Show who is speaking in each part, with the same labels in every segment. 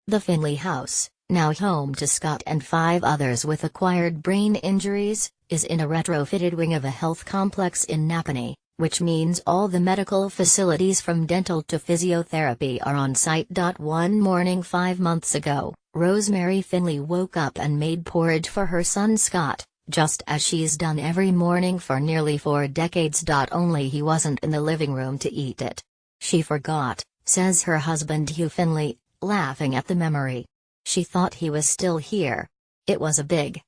Speaker 1: The Finlay house, now home to Scott and 5 others with acquired brain injuries, is in a retrofitted wing of a health complex in Napanee, which means all the medical facilities from dental to physiotherapy are on site. One morning 5 months ago, Rosemary Finlay woke up and made porridge for her son Scott, just as she's done every morning for nearly 4 decades. Only he wasn't in the living room to eat it. She forgot, says her husband Hugh Finlay, laughing at the memory. She thought he was still here. It was a big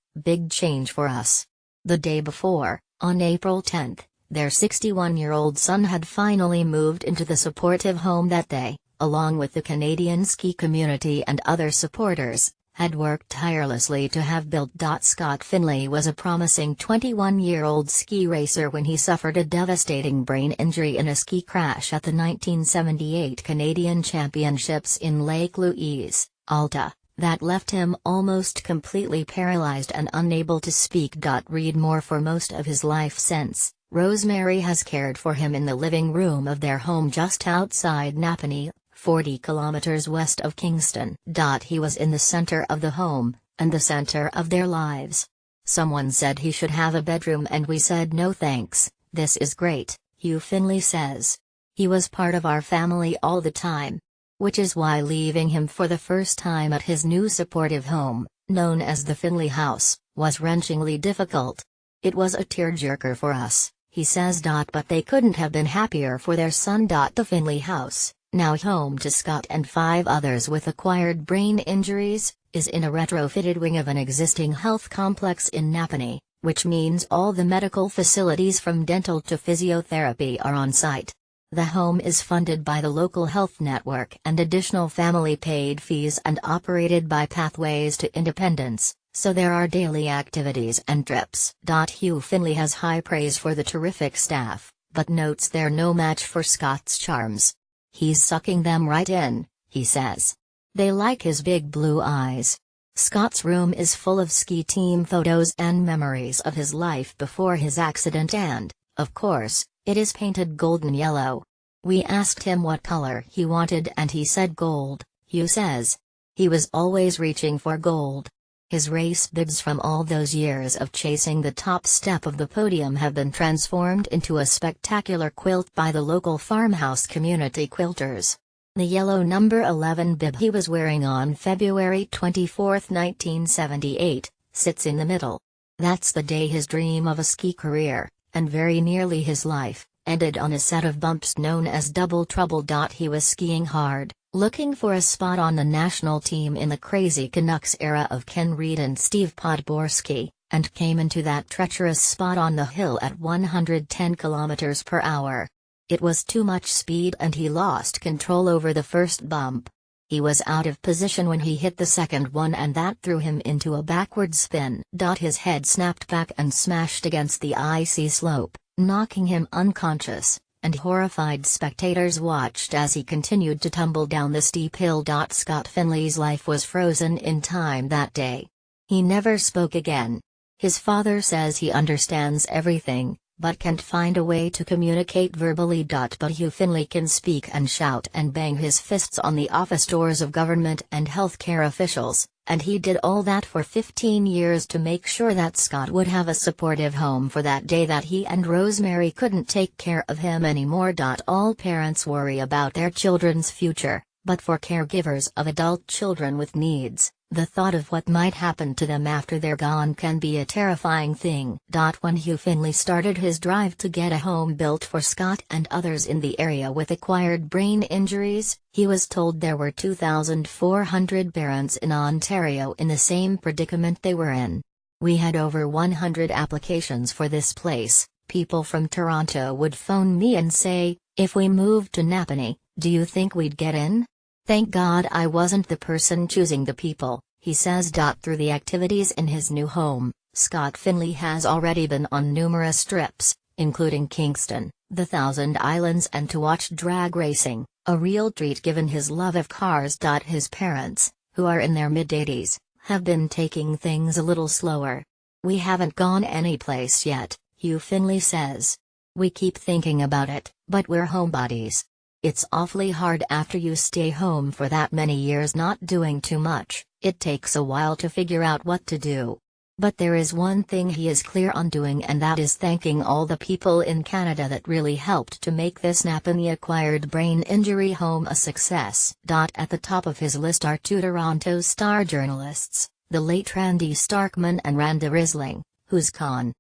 Speaker 1: change for us. The day before, on April 10, their 61-year-old son had finally moved into the supportive home that they, along with the Canadian ski community and other supporters, had worked tirelessly to have built. Scott Finlay was a promising 21-year-old ski racer when he suffered a devastating brain injury in a ski crash at the 1978 Canadian Championships in Lake Louise, Alta, that left him almost completely paralyzed and unable to speak. Read more. For most of his life since, Rosemary has cared for him in the living room of their home just outside Napanee, 40 kilometers west of Kingston. He was in the center of the home, and the center of their lives. Someone said he should have a bedroom and we said no thanks. This is great, Hugh Finlay says. He was part of our family all the time. Which is why leaving him for the first time at his new supportive home, known as the Finlay House, was wrenchingly difficult. It was a tearjerker for us, he says. But they couldn't have been happier for their son. The Finlay House, now home to Scott and 5 others with acquired brain injuries, is in a retrofitted wing of an existing health complex in Napanee, which means all the medical facilities from dental to physiotherapy are on site. The home is funded by the local health network and additional family-paid fees and operated by Pathways to Independence, so there are daily activities and trips. Hugh Finlay has high praise for the terrific staff, but notes they're no match for Scott's charms. He's sucking them right in, he says. They like his big blue eyes. Scott's room is full of ski team photos and memories of his life before his accident and, of course, it is painted golden yellow. We asked him what color he wanted and he said gold, Hugh says. He was always reaching for gold. His race bibs from all those years of chasing the top step of the podium have been transformed into a spectacular quilt by the local farmhouse community quilters. The yellow number 11 bib he was wearing on February 24, 1978, sits in the middle. That's the day his dream of a ski career, and very nearly his life, ended on a set of bumps known as double trouble. He was skiing hard, looking for a spot on the national team in the crazy Canucks era of Ken Reid and Steve Podborski, and came into that treacherous spot on the hill at 110 km per hour. It was too much speed and he lost control over the first bump. He was out of position when he hit the second one and that threw him into a backward spin. His head snapped back and smashed against the icy slope, knocking him unconscious, and horrified spectators watched as he continued to tumble down the steep hill. Scott Finlay's life was frozen in time that day. He never spoke again. His father says he understands everything, but can't find a way to communicate verbally. But Hugh Finlay can speak and shout and bang his fists on the office doors of government and healthcare officials, and he did all that for 15 years to make sure that Scott would have a supportive home for that day that he and Rosemary couldn't take care of him anymore. All parents worry about their children's future, but for caregivers of adult children with needs, the thought of what might happen to them after they're gone can be a terrifying thing. When Hugh Finlay started his drive to get a home built for Scott and others in the area with acquired brain injuries, he was told there were 2,400 parents in Ontario in the same predicament they were in. We had over 100 applications for this place. People from Toronto would phone me and say, if we moved to Napanee, do you think we'd get in? Thank God I wasn't the person choosing the people, he says. Through the activities in his new home, Scott Finlay has already been on numerous trips, including Kingston, the Thousand Islands, and to watch drag racing, a real treat given his love of cars. His parents, who are in their mid-80s, have been taking things a little slower. We haven't gone anyplace yet, Hugh Finlay says. We keep thinking about it, but we're homebodies. It's awfully hard after you stay home for that many years not doing too much. It takes a while to figure out what to do. But there is one thing he is clear on doing, and that is thanking all the people in Canada that really helped to make this Napanee-acquired brain injury home a success. At the top of his list are two Toronto Star journalists, the late Randy Starkman and Randa Risling, whose con